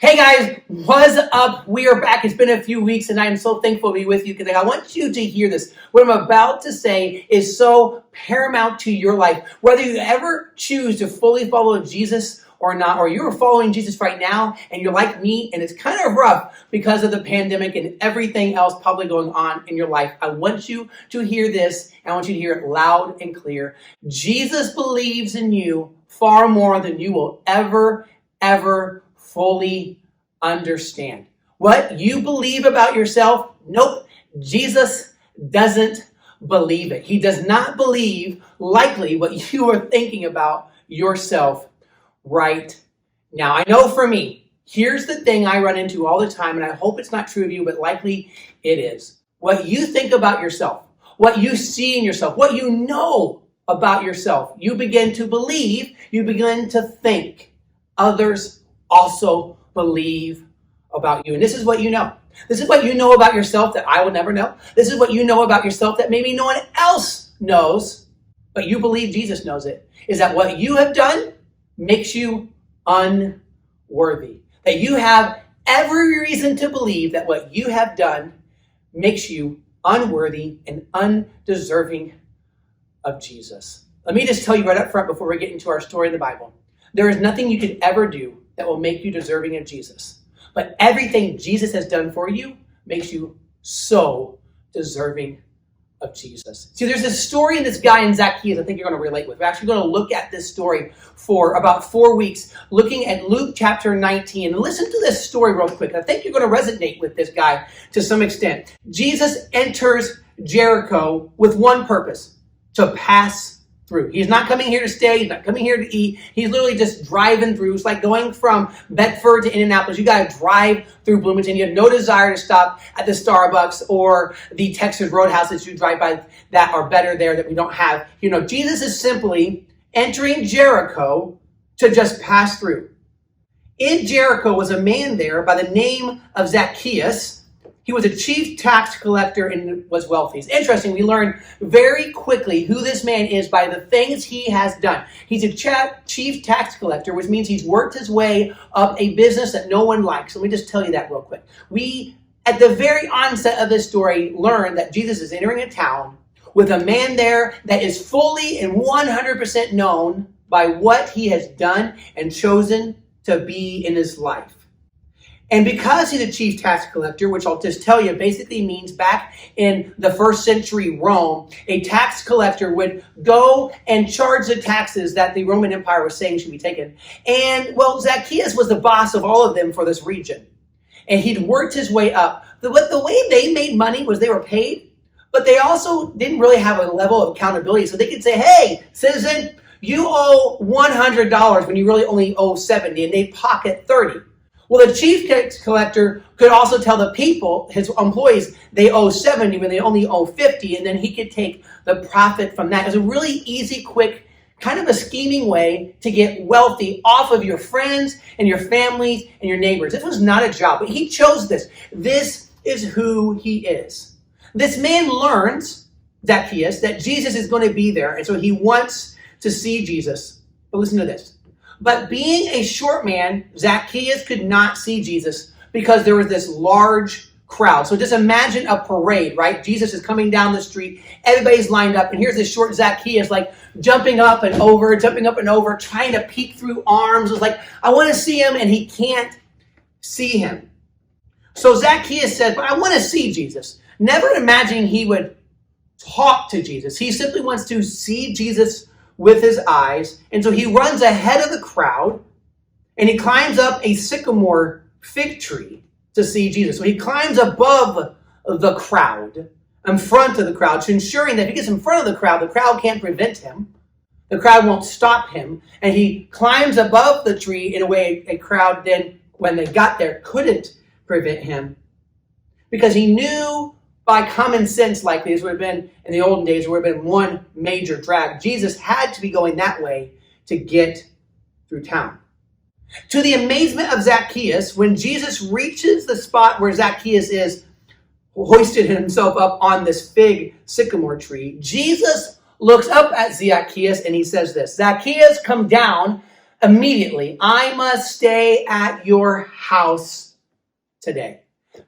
Hey guys, what's up? We are back. It's been a few weeks and I am so thankful to be with you because I want you to hear this. What I'm about to say is so paramount to your life. Whether you ever choose to fully follow Jesus or not, or you're following Jesus right now and you're like me and it's kind of rough because of the pandemic and everything else probably going on in your life, I want you to hear this and I want you to hear it loud and clear. Jesus believes in you far more than you will ever fully understand. What you believe about yourself, nope, Jesus doesn't believe it. He does not believe likely what you are thinking about yourself right now. I know for me, here's the thing I run into all the time, and I hope it's not true of you, but likely it is. What you think about yourself, what you see in yourself, what you know about yourself, you begin to believe, you begin to think others also believe about you. And this is what you know. This is what you know about yourself that I will never know. This is what you know about yourself that maybe no one else knows, but you believe Jesus knows it, is that what you have done makes you unworthy. That you have every reason to believe that what you have done makes you unworthy and undeserving of Jesus. Let me just tell you right up front before we get into our story in the Bible. There is nothing you could ever do that will make you deserving of Jesus. But everything Jesus has done for you makes you so deserving of Jesus. See, there's this story in this guy in Zacchaeus I think you're going to relate with. We're actually going to look at this story for about 4 weeks, looking at Luke chapter 19. And listen to this story real quick. I think you're going to resonate with this guy to some extent. Jesus enters Jericho with one purpose: to pass through. He's not coming here to stay. He's not coming here to eat. He's literally just driving through. It's like going from Bedford to Indianapolis. You got to drive through Bloomington. You have no desire to stop at the Starbucks or the Texas Roadhouse that you drive by that are better there that we don't have. You know, Jesus is simply entering Jericho to just pass through. In Jericho was a man there by the name of Zacchaeus. He was a chief tax collector and was wealthy. It's interesting. We learn very quickly who this man is by the things he has done. He's a chief tax collector, which means he's worked his way up a business that no one likes. Let me just tell you that real quick. We, at the very onset of this story, learn that Jesus is entering a town with a man there that is fully and 100% known by what he has done and chosen to be in his life. And because he's a chief tax collector, which I'll just tell you basically means back in the first century Rome, a tax collector would go and charge the taxes that the Roman Empire was saying should be taken. And, well, Zacchaeus was the boss of all of them for this region. And he'd worked his way up. The way they made money was they were paid, but they also didn't really have a level of accountability. So they could say, hey, citizen, you owe $100 when you really only owe 70, and they pocket 30. Well, the chief tax collector could also tell the people, his employees, they owe 70 when they only owe 50, and then he could take the profit from that. It was a really easy, quick, kind of a scheming way to get wealthy off of your friends and your families and your neighbors. This was not a job, but he chose this. This is who he is. This man learns, Zacchaeus, that Jesus is going to be there, and so he wants to see Jesus. But listen to this. But being a short man, Zacchaeus could not see Jesus because there was this large crowd. So just imagine a parade, right? Jesus is coming down the street. Everybody's lined up. And here's this short Zacchaeus, like jumping up and over, trying to peek through arms. It's like, I want to see him, and he can't see him. So Zacchaeus said, but I want to see Jesus. Never imagining he would talk to Jesus. He simply wants to see Jesus with his eyes. And so he runs ahead of the crowd and he climbs up a sycamore fig tree to see Jesus. So he climbs above the crowd, in front of the crowd, to ensuring that if he gets in front of the crowd can't prevent him. The crowd won't stop him. And he climbs above the tree in a way a crowd then, when they got there, couldn't prevent him. Because he knew by common sense, likely, as would have been in the olden days, there would have been one major drag. Jesus had to be going that way to get through town. To the amazement of Zacchaeus, when Jesus reaches the spot where Zacchaeus is hoisted himself up on this fig sycamore tree, Jesus looks up at Zacchaeus and he says this, Zacchaeus, come down immediately, I must stay at your house today.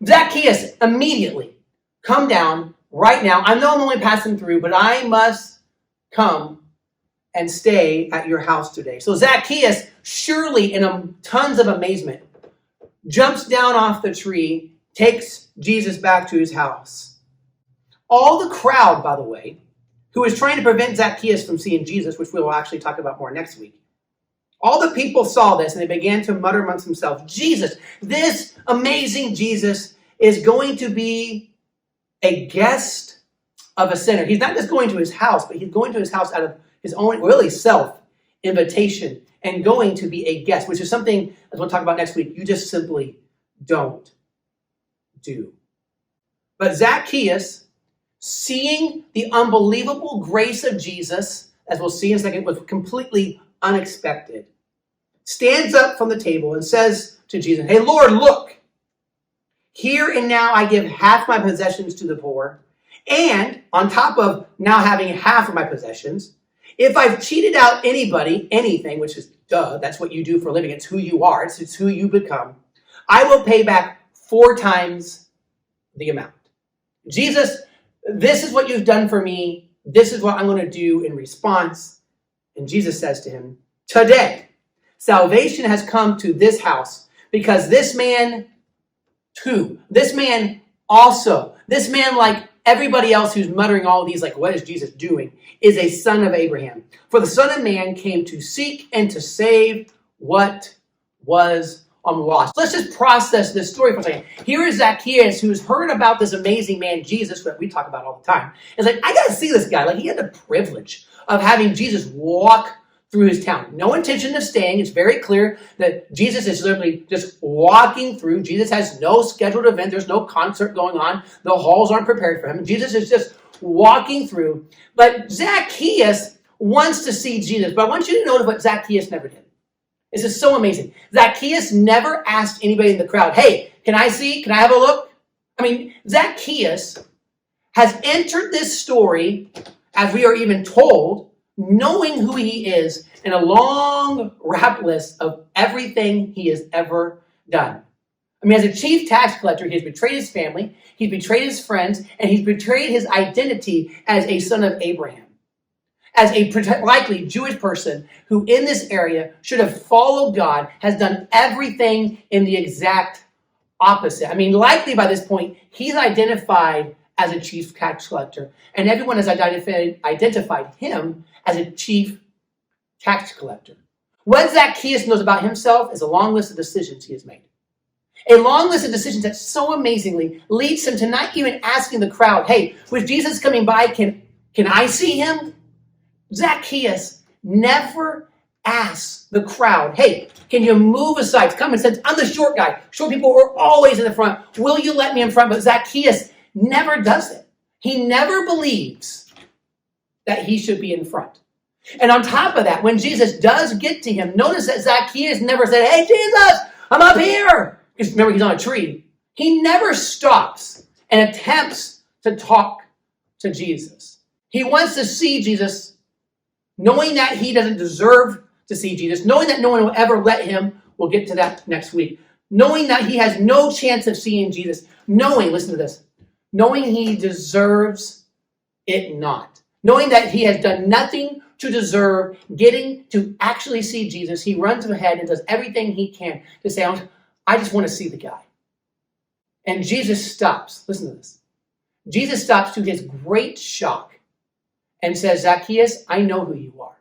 Zacchaeus, immediately, come down right now. I know I'm only passing through, but I must come and stay at your house today. So Zacchaeus, surely in tons of amazement, jumps down off the tree, takes Jesus back to his house. All the crowd, by the way, who was trying to prevent Zacchaeus from seeing Jesus, which we will actually talk about more next week, all the people saw this and they began to mutter amongst themselves, Jesus, this amazing Jesus is going to be a guest of a sinner. He's not just going to his house, but he's going to his house out of his own, really self-invitation and going to be a guest, which is something, as we'll talk about next week, you just simply don't do. But Zacchaeus, seeing the unbelievable grace of Jesus, as we'll see in a second, was completely unexpected, stands up from the table and says to Jesus, hey, Lord, look, here and now I give half my possessions to the poor. And on top of now having half of my possessions, if I've cheated out anybody, anything, which is duh, that's what you do for a living. It's who you are. It's who you become. I will pay back 4 times the amount. Jesus, this is what you've done for me. This is what I'm going to do in response. And Jesus says to him, today, salvation has come to this house because this man too, this man also, this man like everybody else who's muttering all of these, like, what is Jesus doing, is a son of Abraham. For the Son of Man came to seek and to save what was lost. Let's just process this story for a second. Here is Zacchaeus, who's heard about this amazing man, Jesus, that we talk about all the time. It's like, I got to see this guy. Like, he had the privilege of having Jesus walk through his town. No intention of staying. It's very clear that Jesus is literally just walking through. Jesus has no scheduled event. There's no concert going on. The halls aren't prepared for him. Jesus is just walking through. But Zacchaeus wants to see Jesus. But I want you to notice what Zacchaeus never did. This is so amazing. Zacchaeus never asked anybody in the crowd, hey, can I see? Can I have a look? I mean, Zacchaeus has entered this story, as we are even told, knowing who he is in a long rap list of everything he has ever done. I mean, as a chief tax collector, he has betrayed his family, he's betrayed his friends, and he's betrayed his identity as a son of Abraham. As a likely Jewish person who in this area should have followed God, has done everything in the exact opposite. I mean, likely by this point, he's identified as a chief tax collector, and everyone has identified him as a chief tax collector. What Zacchaeus knows about himself is a long list of decisions he has made. A long list of decisions that so amazingly leads him to not even asking the crowd, hey, with Jesus coming by, can I see him? Zacchaeus never asks the crowd, hey, can you move aside? Come and says, I'm the short guy. Short people are always in the front. Will you let me in front? But Zacchaeus never does it. He never believes that he should be in front. And on top of that, when Jesus does get to him, notice that Zacchaeus never said, hey, Jesus, I'm up here. Because remember, he's on a tree. He never stops and attempts to talk to Jesus. He wants to see Jesus, knowing that he doesn't deserve to see Jesus, knowing that no one will ever let him. We'll get to that next week. Knowing that he has no chance of seeing Jesus. Knowing, listen to this, knowing he deserves it not. Knowing that he has done nothing to deserve getting to actually see Jesus, he runs ahead and does everything he can to say, I just want to see the guy. And Jesus stops. Listen to this. Jesus stops to his great shock and says, Zacchaeus, I know who you are.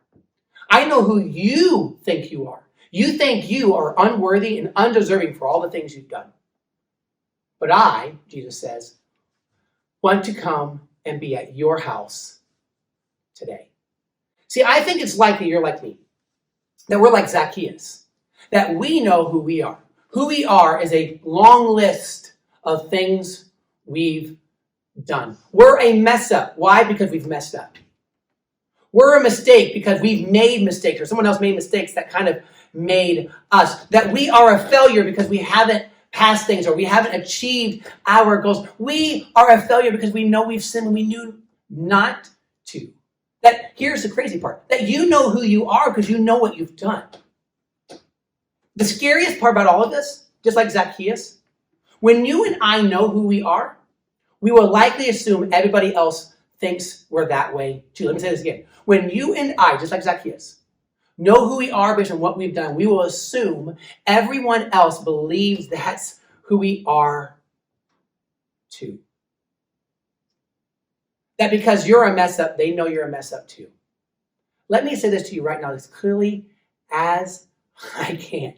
I know who you think you are. You think you are unworthy and undeserving for all the things you've done. But I, Jesus says, want to come and be at your house today. See, I think it's likely you're like me, that we're like Zacchaeus, that we know who we are. Who we are is a long list of things we've done. We're a mess up. Why? Because we've messed up. We're a mistake because we've made mistakes, or someone else made mistakes that kind of made us. That we are a failure because we haven't passed things or we haven't achieved our goals. We are a failure because we know we've sinned and we knew not to. That here's the crazy part, that you know who you are because you know what you've done. The scariest part about all of this, just like Zacchaeus, when you and I know who we are, we will likely assume everybody else thinks we're that way too. Let me say this again. When you and I, just like Zacchaeus, know who we are based on what we've done, we will assume everyone else believes that's who we are too. That because you're a mess up, they know you're a mess up too. Let me say this to you right now as clearly as I can.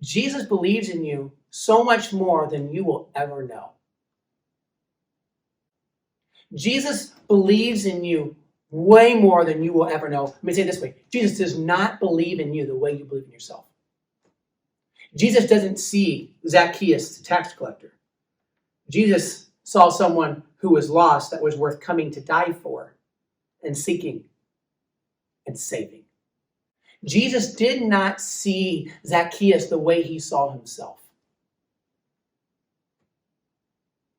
Jesus believes in you so much more than you will ever know. Jesus believes in you way more than you will ever know. Let me say it this way. Jesus does not believe in you the way you believe in yourself. Jesus doesn't see Zacchaeus, the tax collector. Jesus saw someone who was lost that was worth coming to die for and seeking and saving. Jesus did not see Zacchaeus the way he saw himself.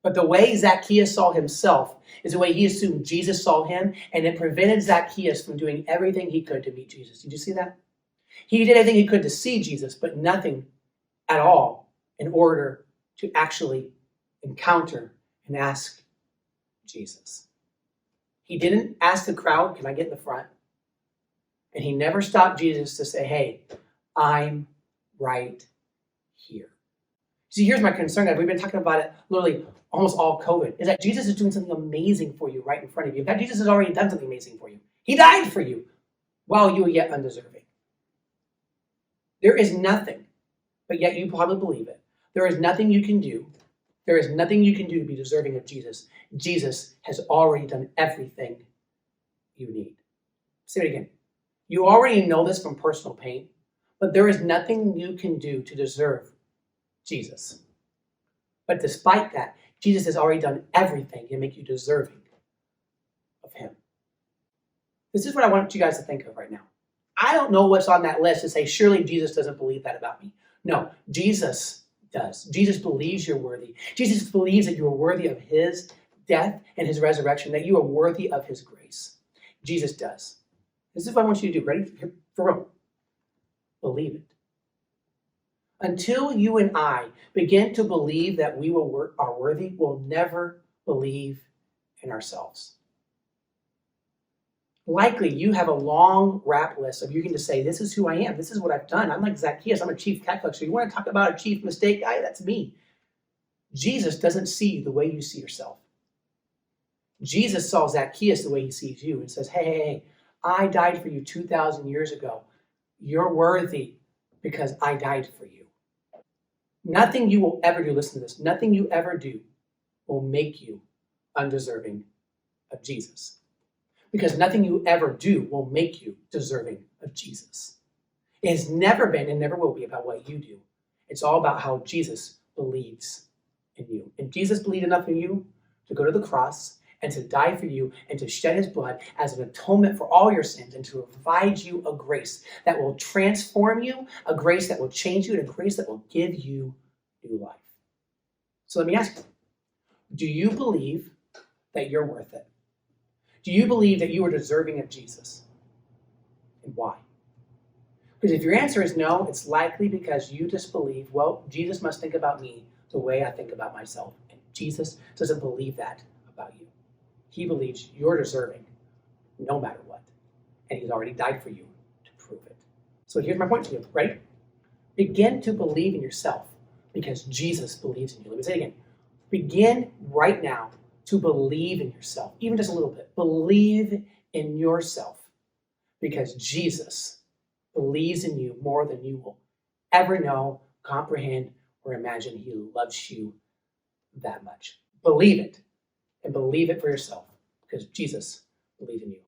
But the way Zacchaeus saw himself is the way he assumed Jesus saw him, and it prevented Zacchaeus from doing everything he could to meet Jesus. Did you see that? He did everything he could to see Jesus, but nothing at all in order to actually encounter and ask Jesus. He didn't ask the crowd, can I get in the front? And he never stopped Jesus to say, hey, I'm right here. See, here's my concern, guys. We've been talking about it literally almost all COVID, is that Jesus is doing something amazing for you right in front of you. In fact, Jesus has already done something amazing for you. He died for you while you were yet undeserving. There is nothing, but yet you probably believe it. There is nothing you can do. There is nothing you can do to be deserving of Jesus. Jesus has already done everything you need. Say it again. You already know this from personal pain, but there is nothing you can do to deserve Jesus. But despite that, Jesus has already done everything to make you deserving of him. This is what I want you guys to think of right now. I don't know what's on that list to say, surely Jesus doesn't believe that about me. No, Jesus does. Jesus believes you're worthy. Jesus believes that you are worthy of his death and his resurrection, that you are worthy of his grace. Jesus does. This is what I want you to do. Ready? Here, for real. Believe it. Until you and I begin to believe that we are worthy, we'll never believe in ourselves. Likely, you have a long rap list of you can just say, this is who I am. This is what I've done. I'm like Zacchaeus. I'm a chief tax collector. So you want to talk about a chief mistake guy? That's me. Jesus doesn't see you the way you see yourself. Jesus saw Zacchaeus the way he sees you and says, hey, I died for you 2,000 years ago. You're worthy because I died for you. Nothing you will ever do, listen to this, nothing you ever do will make you undeserving of Jesus. Because nothing you ever do will make you deserving of Jesus. It has never been and never will be about what you do. It's all about how Jesus believes in you. And Jesus believed enough in you to go to the cross and to die for you and to shed his blood as an atonement for all your sins and to provide you a grace that will transform you, a grace that will change you, and a grace that will give you new life. So let me ask you, do you believe that you're worth it? Do you believe that you are deserving of Jesus? And why? Because if your answer is no, it's likely because you just believe, well, Jesus must think about me the way I think about myself. And Jesus doesn't believe that about you. He believes you're deserving no matter what. And he's already died for you to prove it. So here's my point to you. Ready? Begin to believe in yourself because Jesus believes in you. Let me say it again. Begin right now to believe in yourself, even just a little bit. Believe in yourself because Jesus believes in you more than you will ever know, comprehend, or imagine. He loves you that much. Believe it, and believe it for yourself because Jesus believes in you.